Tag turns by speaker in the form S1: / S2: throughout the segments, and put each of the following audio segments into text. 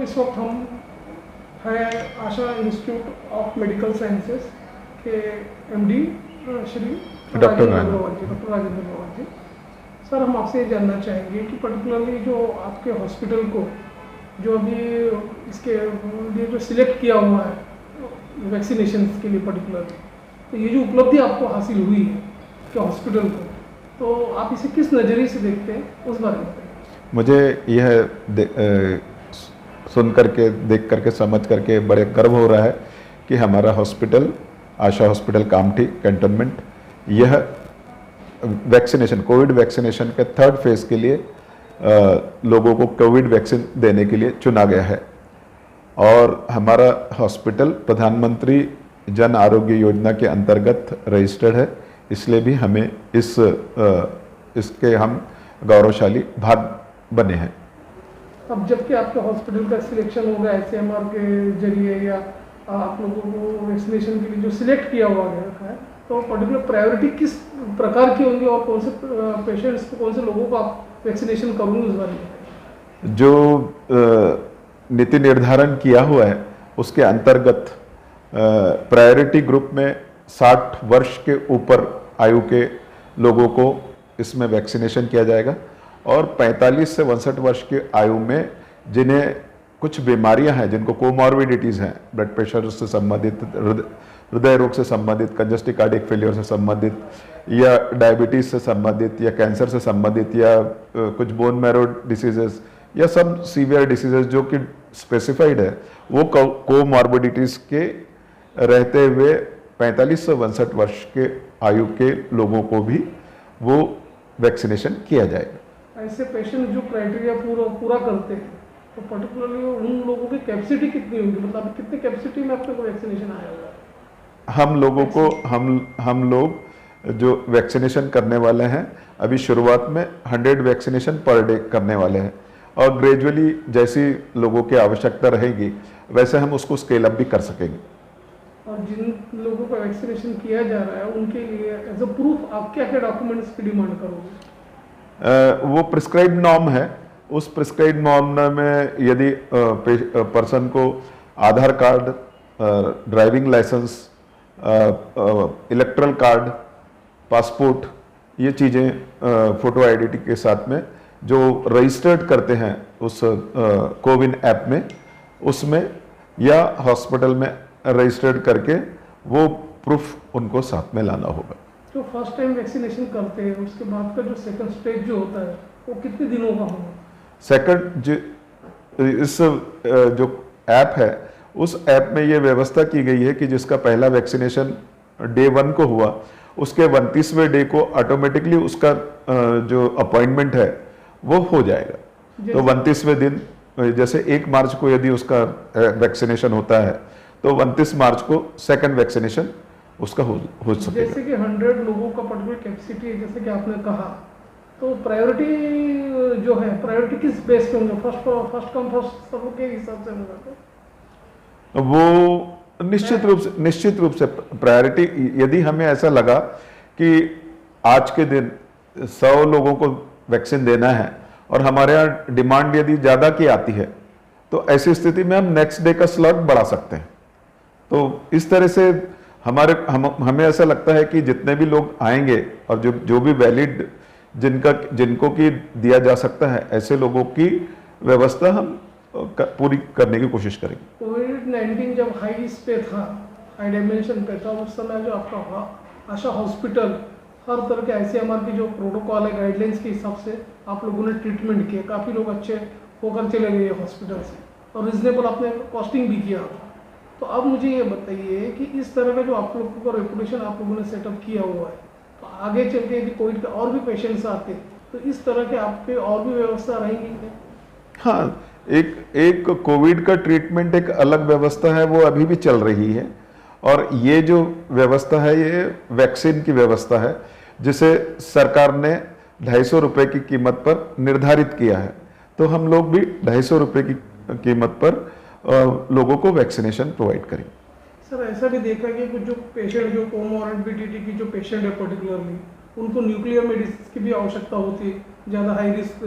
S1: इस वक्त हम है Asha institute of medical sciences के MD Shri
S2: doctor
S1: doctor Rajendra Agarwal ji. Sir, हम आपसे ये जानना चाहेंगे कि पर्टिकुलरली जो आपके हॉस्पिटल को जो अभी इसके लिए जो सिलेक्ट किया हुआ है वैक्सीनेशन के लिए पर्टिकुलरली, तो ये जो उपलब्धि आपको हासिल हुई है कि हॉस्पिटल को, तो आप इसे किस नज़रिए से देखते हैं, उस बारे में बताइए।
S2: मुझे यह सुन करके, देख करके, समझ करके बड़े गर्व हो रहा है कि हमारा हॉस्पिटल, आशा हॉस्पिटल कामठी कैंटोनमेंट, यह वैक्सीनेशन, कोविड वैक्सीनेशन के 3rd फेज़ के लिए लोगों को कोविड वैक्सीन देने के लिए चुना गया है। और हमारा हॉस्पिटल प्रधानमंत्री जन आरोग्य योजना के अंतर्गत रजिस्टर्ड है, इसलिए भी हमें इसके हम गौरवशाली भाग बने हैं।
S1: अब जबकि आपके हॉस्पिटल का सिलेक्शन होगा ICMR के जरिए या आप लोगों को वैक्सीनेशन के लिए जो सिलेक्ट किया हुआ है, तो पर्टिकुलर प्रायोरिटी किस प्रकार की होंगी और कौन से पेशेंट्स, कौन से लोगों को आप वैक्सीनेशन करोगे, उस बारे में?
S2: जो नीति निर्धारण किया हुआ है उसके अंतर्गत प्रायोरिटी ग्रुप में 60 वर्ष के ऊपर आयु के लोगों को इसमें वैक्सीनेशन किया जाएगा और 45 से 62 वर्ष की आयु में जिन्हें कुछ बीमारियां हैं, जिनको कोमॉर्बिडिटीज़ हैं, ब्लड प्रेशर से संबंधित, हृदय रोग से संबंधित, कंजस्टिव कार्डियक फेलियर से संबंधित, या डायबिटीज़ से संबंधित, या कैंसर से संबंधित, या कुछ बोन मैरो डिसीजेस, या सब सीवियर डिसीजेस जो कि स्पेसिफाइड है, वो कोमॉर्बिडिटीज़ के रहते हुए 45 से 62 वर्ष के आयु के लोगों को भी वो वैक्सीनेशन किया जाएगा।
S1: ऐसे पेशेंट जो क्राइटेरिया पूरा करते हैं, तो पर्टिकुलरली उन लोगों की कैपेसिटी कितनी होगी, मतलब कितने कैपेसिटी में आपको वैक्सीनेशन आया हुआ है?
S2: हम लोगों को हम लोग जो वैक्सीनेशन करने वाले हैं, अभी शुरुआत में 100 वैक्सीनेशन पर डे करने वाले हैं और ग्रेजुअली जैसी लोगों की आवश्यकता रहेगी वैसे हम उसको स्केल अप भी कर सकेंगे।
S1: और जिन लोगों का वैक्सीनेशन किया जा रहा है उनके लिए एज अ प्रूफ आप क्या क्या डॉक्यूमेंट्स की डिमांड करोगे?
S2: वो प्रिस्क्राइब्ड नॉर्म है, उस प्रिस्क्राइब्ड नॉर्म में यदि पर्सन को Aadhaar card, driving licence, electoral card, passport, ये चीज़ें फोटो आइडेंटिटी के साथ में जो रजिस्टर्ड करते हैं उस कोविन ऐप में, उसमें या हॉस्पिटल में रजिस्टर्ड करके वो प्रूफ उनको साथ में लाना होगा।
S1: जो फर्स्ट टाइम वैक्सीनेशन करते हैं उसके बाद का जो सेकंड स्टेज जो होता है वो कितने दिनों का होगा?
S2: सेकंड इस जो ऐप है, उस ऐप में ये व्यवस्था की गई है कि जिसका पहला वैक्सीनेशन डे 1 को हुआ, उसके 29वें डे को ऑटोमेटिकली उसका जो अपॉइंटमेंट है वो हो जाएगा। तो 29वें दिन, जैसे 1 मार्च को यदि उसका वैक्सीनेशन होता है तो 29 मार्च को सेकंड वैक्सीनेशन उसका हो सकेगा।
S1: जैसे कि 100 लोगों का पर्टिकुलर कैपेसिटी है, जैसे कि आपने कहा, तो प्रायोरिटी जो है, प्रायोरिटी किस बेस पे होंगे? फर्स्ट कम फर्स्ट सर्व के हिसाब से होगा?
S2: वो निश्चित रूप से प्रायोरिटी, यदि हमें ऐसा लगा कि आज के दिन 100 लोगों को वैक्सीन देना है और हमारे यहाँ डिमांड यदि ज़्यादा की आती है, तो ऐसी स्थिति में हम नेक्स्ट डे का स्लॉट बढ़ा सकते हैं। तो इस तरह से हमें ऐसा लगता है कि जितने भी लोग आएंगे और जो भी वैलिड जिनको की दिया जा सकता है, ऐसे लोगों की व्यवस्था हम पूरी करने की कोशिश करेंगे।
S1: कोविड-19 जब हाई पे था, हाई डायमेंशन पे था, उस समय जो आपका आशा हॉस्पिटल हर तरह के ICMR की जो प्रोटोकॉल है, गाइडलाइंस के हिसाब से आप लोगों ने ट्रीटमेंट किया, काफ़ी लोग अच्छे होकर चले गए हॉस्पिटल से और रिजनेबल आपने कॉस्टिंग भी किया। तो अब मुझे ये बताइए कि इस तरह का जो आप लोगों का रेपुटेशन आप लोगों ने सेटअप किया हुआ है, तो आगे चल के यदि कोविड के और भी पेशेंट्स आते तो इस तरह के आप पे और भी व्यवस्था रहेंगी?
S2: हाँ, एक कोविड का ट्रीटमेंट एक अलग व्यवस्था है, वो अभी भी चल रही है। और ये जो व्यवस्था है ये वैक्सीन की व्यवस्था है, जिसे सरकार ने 250 रुपये की कीमत पर निर्धारित किया है। तो हम लोग भी 250 रुपये की कीमत पर लोगों को वैक्सीनेशन प्रोवाइड करेंगे।
S1: सर, ऐसा भी देखा कि कुछ जो पेशेंट, जो कोमॉर्बिडिटी की जो पेशेंट है पर्टिकुलरली, उनको न्यूक्लियर मेडिसिन की भी आवश्यकता होती है ज़्यादा हाई रिस्क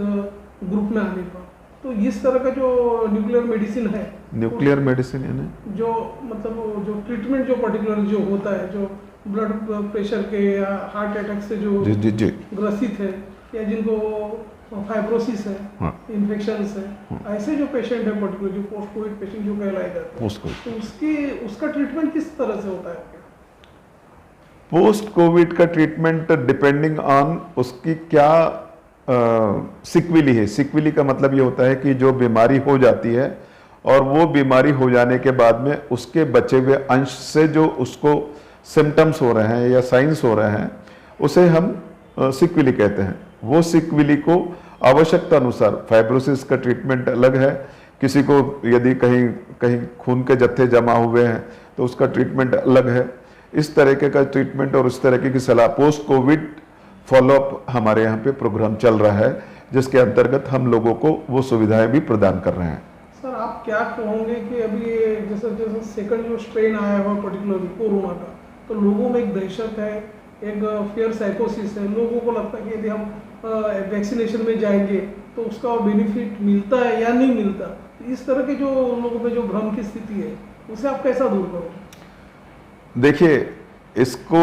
S1: ग्रुप में आने पर, तो इस तरह का जो न्यूक्लियर मेडिसिन है,
S2: न्यूक्लियर मेडिसिन यानी
S1: जो मतलब जो ट्रीटमेंट जो पर्टिकुलर जो होता है, जो ब्लड प्रेशर के या हार्ट अटैक से जो
S2: जी जी जी
S1: ग्रसित है या जिनको फाइब्रोसिस है,
S2: हाँ
S1: इन्फेक्शन है, ऐसे जो पेशेंट है पर्टिकुलर जो पोस्ट कोविड पेशेंट जो कहलाए जाते हैं,
S2: उसको
S1: तो उसका ट्रीटमेंट किस तरह से होता है?
S2: पोस्ट कोविड का ट्रीटमेंट डिपेंडिंग ऑन उसकी क्या सिक्विली है। सिक्विली का मतलब ये होता है कि जो बीमारी हो जाती है और वो बीमारी हो जाने के बाद में उसके बचे हुए अंश से जो उसको सिम्टम्स हो रहे हैं या साइंस हो रहे हैं, उसे हम सिक्विली कहते हैं। वो सिक्विली को आवश्यकता अनुसार, फाइब्रोसिस का ट्रीटमेंट अलग है, किसी को यदि कहीं कहीं खून के जत्थे जमा हुए हैं तो उसका ट्रीटमेंट अलग है। इस तरीके का ट्रीटमेंट और इस तरीके की सलाह पोस्ट कोविड फॉलोअप हमारे यहाँ पे प्रोग्राम चल रहा है, जिसके अंतर्गत हम लोगों को वो सुविधाएं भी प्रदान कर रहे हैं।
S1: सर, आप क्या कहोगे कि अभी ये जैसे जैसे सेकंड जो स्ट्रेन आया हुआ पर्टिकुलरली कोरोना का, तो लोगों में एक दहशत है, एक फियर साइकोसिस है, लोगों को लगता है कि यदि हम वैक्सीनेशन में जाएंगे तो उसका बेनिफिट मिलता है या नहीं मिलता। तो इस तरह के जो लोगों में जो भ्रम की स्थिति है, उसे आप कैसा दूर करोगे?
S2: देखिए, इसको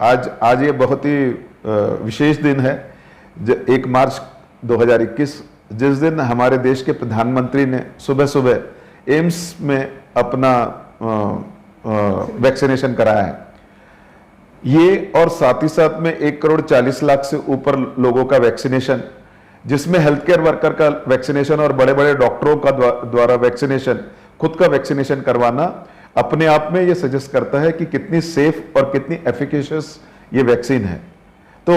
S2: आज ये बहुत ही विशेष दिन है, 1 मार्च 2021, जिस दिन हमारे देश के प्रधानमंत्री ने सुबह सुबह एम्स में अपना वैक्सीनेशन कराया है। ये और साथ ही साथ में 1,40,00,000 से ऊपर लोगों का वैक्सीनेशन, जिसमें हेल्थ केयर वर्कर का वैक्सीनेशन और बड़े बड़े डॉक्टरों का द्वारा वैक्सीनेशन, खुद का वैक्सीनेशन करवाना अपने आप में ये सजेस्ट करता है कि कितनी सेफ और कितनी एफिकेशियस ये वैक्सीन है। तो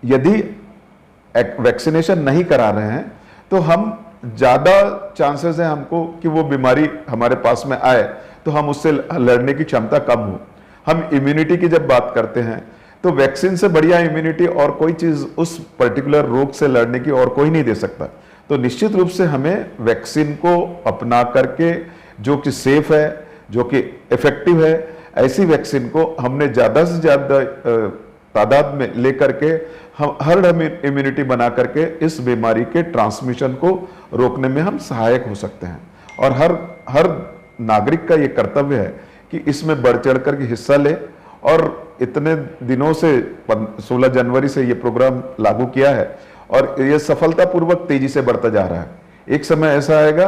S2: यदि वैक्सीनेशन नहीं करा रहे हैं तो हम ज़्यादा चांसेस हैं हमको कि वो बीमारी हमारे पास में आए, तो हम उससे लड़ने की क्षमता कम हो। हम इम्यूनिटी की जब बात करते हैं तो वैक्सीन से बढ़िया इम्यूनिटी और कोई चीज़ उस पर्टिकुलर रोग से लड़ने की और कोई नहीं दे सकता। तो निश्चित रूप से हमें वैक्सीन को अपना करके, जो कि सेफ है, जो कि इफेक्टिव है, ऐसी वैक्सीन को हमने ज़्यादा से ज़्यादा तादाद में लेकर के हम हर्ड इम्यूनिटी बना करके इस बीमारी के ट्रांसमिशन को रोकने में हम सहायक हो सकते हैं। और हर नागरिक का ये कर्तव्य है कि इसमें बढ़ चढ़ कर के हिस्सा ले। और इतने दिनों से 16 जनवरी से ये प्रोग्राम लागू किया है और ये सफलतापूर्वक तेजी से बढ़ता जा रहा है। एक समय ऐसा आएगा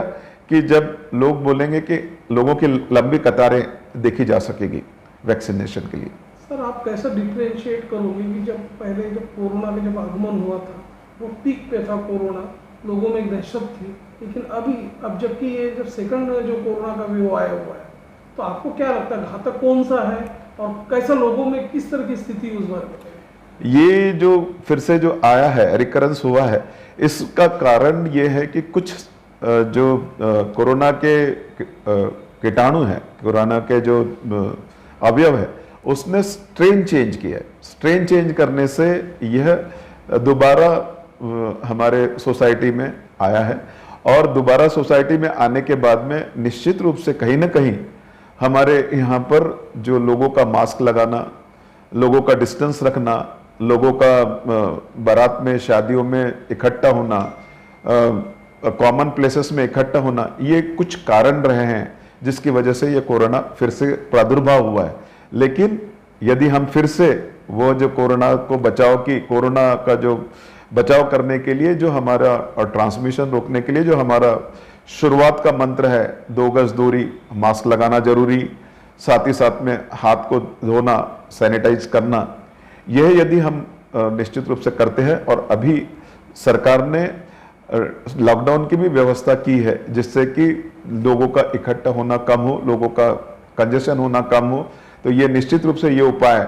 S2: कि जब लोग बोलेंगे कि लोगों की लंबी कतारें देखी जा सकेगी वैक्सीनेशन के लिए।
S1: सर, आप कैसा डिफ्रेंशिएट करोगे कि जब कोरोना का जब आगमन हुआ था, वो पीक पे था कोरोना, लोगों में एक दहशत थी, लेकिन अब जबकि ये जब सेकंड जो कोरोना का वेव आया हुआ है, तो आपको क्या लगता है घातक कौन सा है और कैसा लोगों में किस तरह की स्थिति उस बार में?
S2: ये जो फिर से जो आया है, रिकरेंस हुआ है, इसका कारण ये है कि कुछ जो कोरोना के कीटाणु हैं, कोरोना के जो अवयव है, उसने स्ट्रेन चेंज किया है। स्ट्रेन चेंज करने से यह दोबारा हमारे सोसाइटी में आया है और दोबारा सोसाइटी में आने के बाद में निश्चित रूप से कहीं ना कहीं हमारे यहाँ पर जो लोगों का मास्क लगाना, लोगों का डिस्टेंस रखना, लोगों का बारात में, शादियों में इकट्ठा होना, कॉमन प्लेसेस में इकट्ठा होना, ये कुछ कारण रहे हैं जिसकी वजह से ये कोरोना फिर से प्रादुर्भाव हुआ है। लेकिन यदि हम फिर से वो जो कोरोना का जो बचाव करने के लिए जो हमारा और ट्रांसमिशन रोकने के लिए जो हमारा शुरुआत का मंत्र है, 2 गज दूरी, मास्क लगाना जरूरी, साथ ही साथ में हाथ को धोना, सैनिटाइज करना, यह यदि हम निश्चित रूप से करते हैं, और अभी सरकार ने लॉकडाउन की भी व्यवस्था की है जिससे कि लोगों का इकट्ठा होना कम हो, लोगों का कंजेशन होना कम हो, तो ये निश्चित रूप से ये उपाय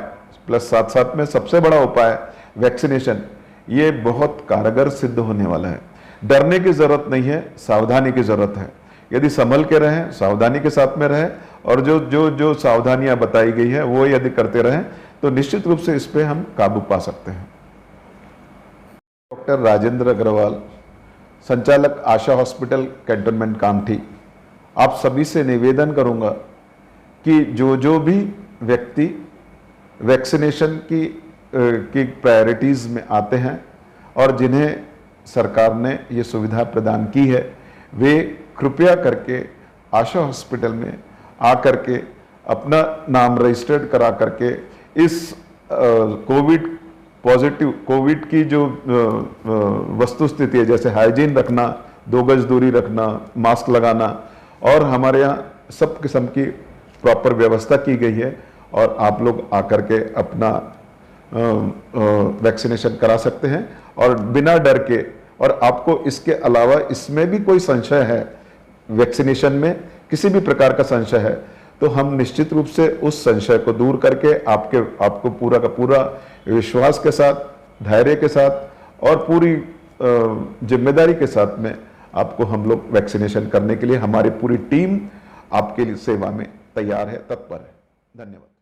S2: प्लस साथ साथ में सबसे बड़ा उपाय वैक्सीनेशन, ये बहुत कारगर सिद्ध होने वाला है। डरने की जरूरत नहीं है, सावधानी की जरूरत है। यदि संभल के रहें, सावधानी के साथ में रहें और जो सावधानियां बताई गई है वो यदि करते रहें तो निश्चित रूप से इस पे हम काबू पा सकते हैं। डॉक्टर राजेंद्र अग्रवाल, संचालक आशा हॉस्पिटल कैंटोनमेंट कामठी, आप सभी से निवेदन करूंगा कि जो भी व्यक्ति वैक्सीनेशन की प्रायोरिटीज़ में आते हैं और जिन्हें सरकार ने ये सुविधा प्रदान की है वे कृपया करके आशा हॉस्पिटल में आकर के अपना नाम रजिस्टर्ड करा करके इस कोविड की जो वस्तु स्थिति है, जैसे हाइजीन रखना, 2 गज दूरी रखना, मास्क लगाना, और हमारे यहाँ सब किस्म की प्रॉपर व्यवस्था की गई है और आप लोग आकर के अपना वैक्सीनेशन करा सकते हैं और बिना डर के। और आपको इसके अलावा इसमें भी कोई संशय है, वैक्सीनेशन में किसी भी प्रकार का संशय है, तो हम निश्चित रूप से उस संशय को दूर करके आपको पूरा का पूरा विश्वास के साथ, धैर्य के साथ और पूरी जिम्मेदारी के साथ में आपको हम लोग वैक्सीनेशन करने के लिए हमारी पूरी टीम आपके लिए सेवा में तैयार है, तत्पर है। धन्यवाद।